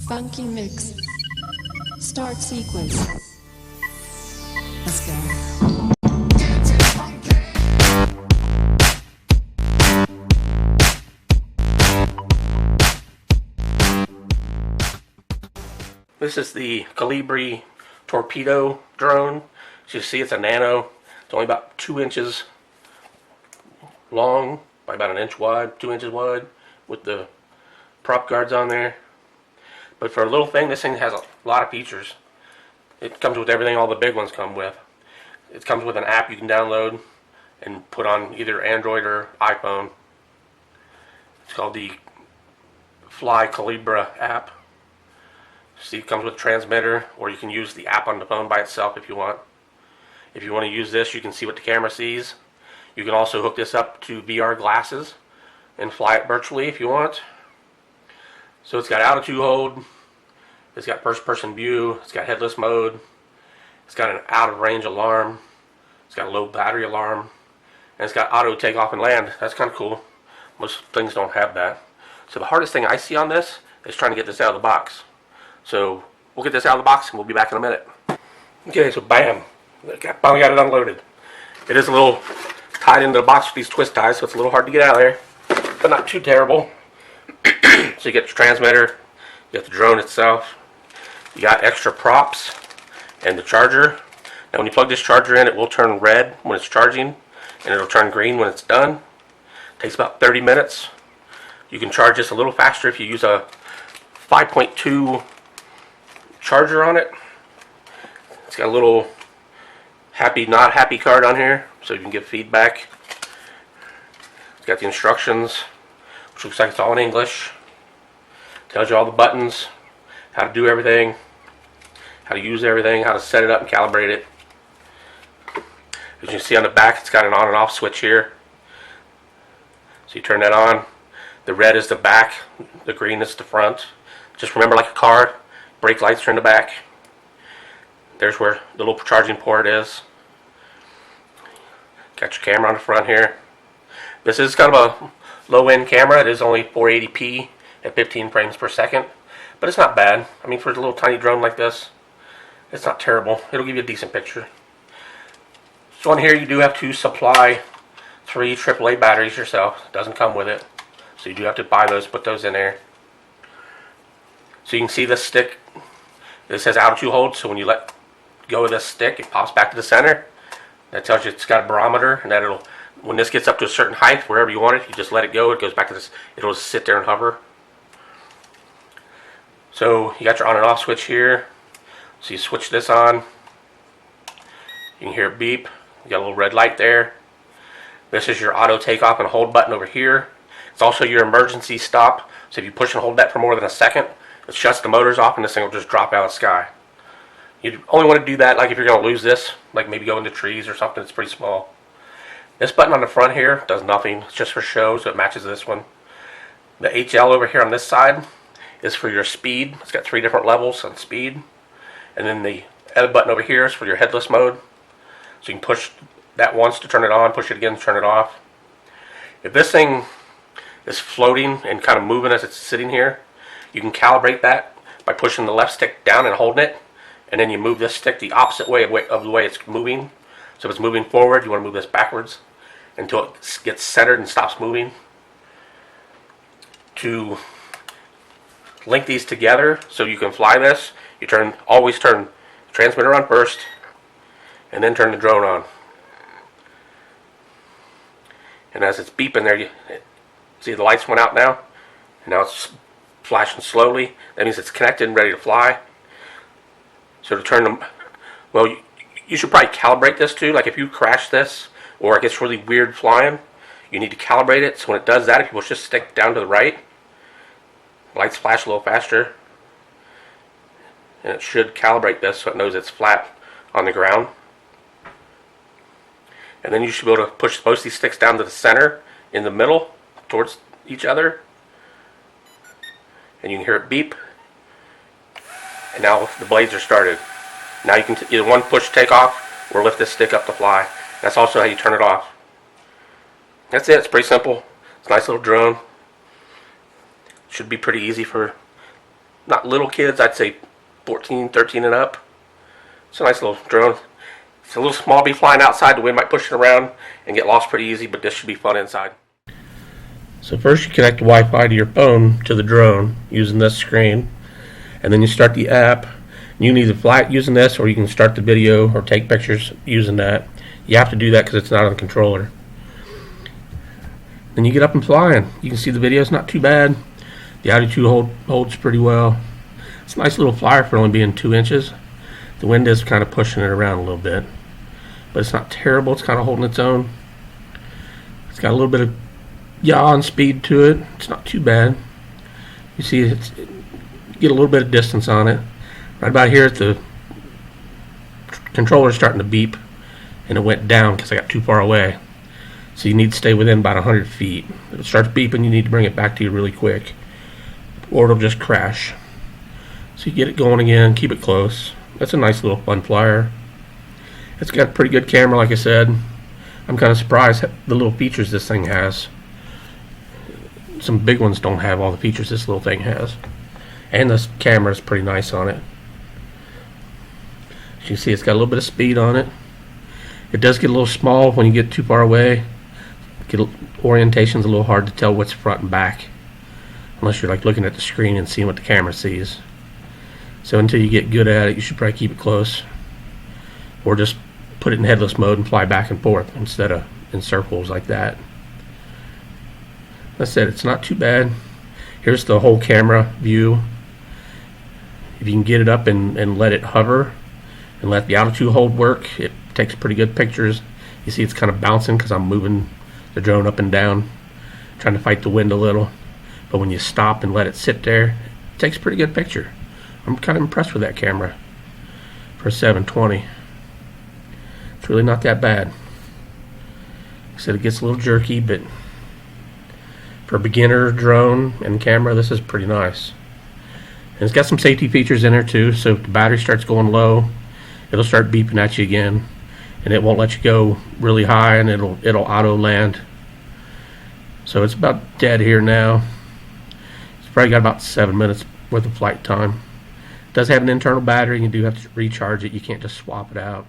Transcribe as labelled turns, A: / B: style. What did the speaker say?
A: Funky mix. Start sequence. Let's go.
B: This is the Kolibri Torpedo drone. As you see, it's a nano. It's only about 2 inches long, by about 1 inch wide, 2 inches wide, with the prop guards on there. But for a little thing, this thing has a lot of features. It comes with everything all the big ones come with. It comes with an app you can download and put on either Android or iPhone. It's called the Fly Kolibri app. See, it comes with a transmitter, or you can use the app on the phone by itself if you want. If you want to use this, you can see what the camera sees. You can also hook this up to VR glasses and fly it virtually if you want. So it's got altitude hold, it's got first person view, it's got headless mode, it's got an out of range alarm, it's got a low battery alarm, and it's got auto takeoff and land. That's kind of cool. Most things don't have that. So the hardest thing I see on this is trying to get this out of the box. So we'll get this out of the box and we'll be back in a minute. Okay, so bam, finally got it unloaded. It is a little tied into the box with these twist ties, so it's a little hard to get out of there, but not too terrible. So you get the transmitter, you got the drone itself, you got extra props, and the charger. Now when you plug this charger in, it will turn red when it's charging, and it'll turn green when it's done. It takes about 30 minutes. You can charge this a little faster if you use a 5.2 charger on it. It's got a little happy, not happy card on here, so you can give feedback. It's got the instructions, which looks like it's all in English. Tells you all the buttons, how to do everything, how to use everything, how to set it up and calibrate it. As you can see on the back, it's got an on and off switch here. So you turn that on. The red is the back, the green is the front. Just remember, like a car, brake lights are in the back. There's where the little charging port is. Got your camera on the front here. This is kind of a low-end camera. It is only 480p at 15 frames per second, but it's not bad. I mean, for a little tiny drone like this, it's not terrible. It'll give you a decent picture. So on here, you do have to supply 3 AAA batteries yourself. It doesn't come with it, so you do have to buy those, put those in there. So you can see this stick. This has altitude hold, so when you let go of this stick, it pops back to the center. That tells you it's got a barometer, and that it'll, when this gets up to a certain height, wherever you want it, you just let it go. It goes back to this. It'll just sit there and hover. So you got your on and off switch here. So you switch this on. You can hear it beep. You got a little red light there. This is your auto takeoff and hold button over here. It's also your emergency stop. So if you push and hold that for more than a second, it shuts the motors off and this thing will just drop out of the sky. You only want to do that like if you're going to lose this, like maybe go into trees or something that's pretty small. This button on the front here does nothing. It's just for show, so it matches this one. The HL over here on this side is for your speed. It's got 3 different levels on speed. And then the other button over here is for your headless mode. So you can push that once to turn it on, push it again to turn it off. If this thing is floating and kind of moving as it's sitting here, you can calibrate that by pushing the left stick down and holding it, and then you move this stick the opposite way of the way it's moving. So if it's moving forward, you want to move this backwards until it gets centered and stops moving. To link these together so you can fly this, you always turn the transmitter on first, and then turn the drone on. And as it's beeping there, see the lights went out now, and now it's flashing slowly. That means it's connected and ready to fly. So to turn them, well, you should probably calibrate this too. Like if you crash this or it gets really weird flying, you need to calibrate it. So when it does that, if you push this stick down to the right, lights flash a little faster, and it should calibrate this so it knows it's flat on the ground. And then you should be able to push both these sticks down to the center in the middle towards each other, and you can hear it beep, and now the blades are started. Now you can either one push takeoff or lift this stick up to fly. That's also how you turn it off. That's it. It's pretty simple. It's a nice little drone. Should be pretty easy for not little kids, I'd say 14, 13 and up. It's a nice little drone. It's a little small, be flying outside. The wind might push it around and get lost pretty easy, but this should be fun inside. So first you connect the Wi-Fi to your phone to the drone using this screen, and then you start the app. You can either fly it using this, or you can start the video or take pictures using that. You have to do that because it's not on the controller. Then you get up and flying. You can see the video is not too bad. The altitude holds pretty well. It's a nice little flyer for only being 2 inches. The wind is kind of pushing it around a little bit, but it's not terrible. It's kind of holding its own. It's got a little bit of yaw and speed to it. It's not too bad. You see, you get a little bit of distance on it. Right about here, the controller's starting to beep, and it went down because I got too far away. So you need to stay within about 100 feet. If it starts beeping, you need to bring it back to you really quick, or it'll just crash. So you get it going again, keep it close. That's a nice little fun flyer. It's got a pretty good camera, like I said. I'm kind of surprised at the little features this thing has. Some big ones don't have all the features this little thing has. And this camera is pretty nice on it. As you can see, it's got a little bit of speed on it. It does get a little small when you get too far away. Orientation's a little hard to tell what's front and back, unless you're like looking at the screen and seeing what the camera sees. So until you get good at it, you should probably keep it close, or just put it in headless mode and fly back and forth instead of in circles like that. Like I said, it's not too bad. Here's the whole camera view. If you can get it up and let it hover and let the altitude hold work, it takes pretty good pictures. You see it's kind of bouncing because I'm moving the drone up and down, trying to fight the wind a little. But when you stop and let it sit there, it takes a pretty good picture. I'm kind of impressed with that camera for a 720. It's really not that bad. Like I said, it gets a little jerky, but for a beginner drone and camera, this is pretty nice. And it's got some safety features in there too, so if the battery starts going low, it'll start beeping at you again, and it won't let you go really high, and it'll auto land. So it's about dead here now. It's probably got about 7 minutes worth of flight time. It does have an internal battery, and you do have to recharge it. You can't just swap it out.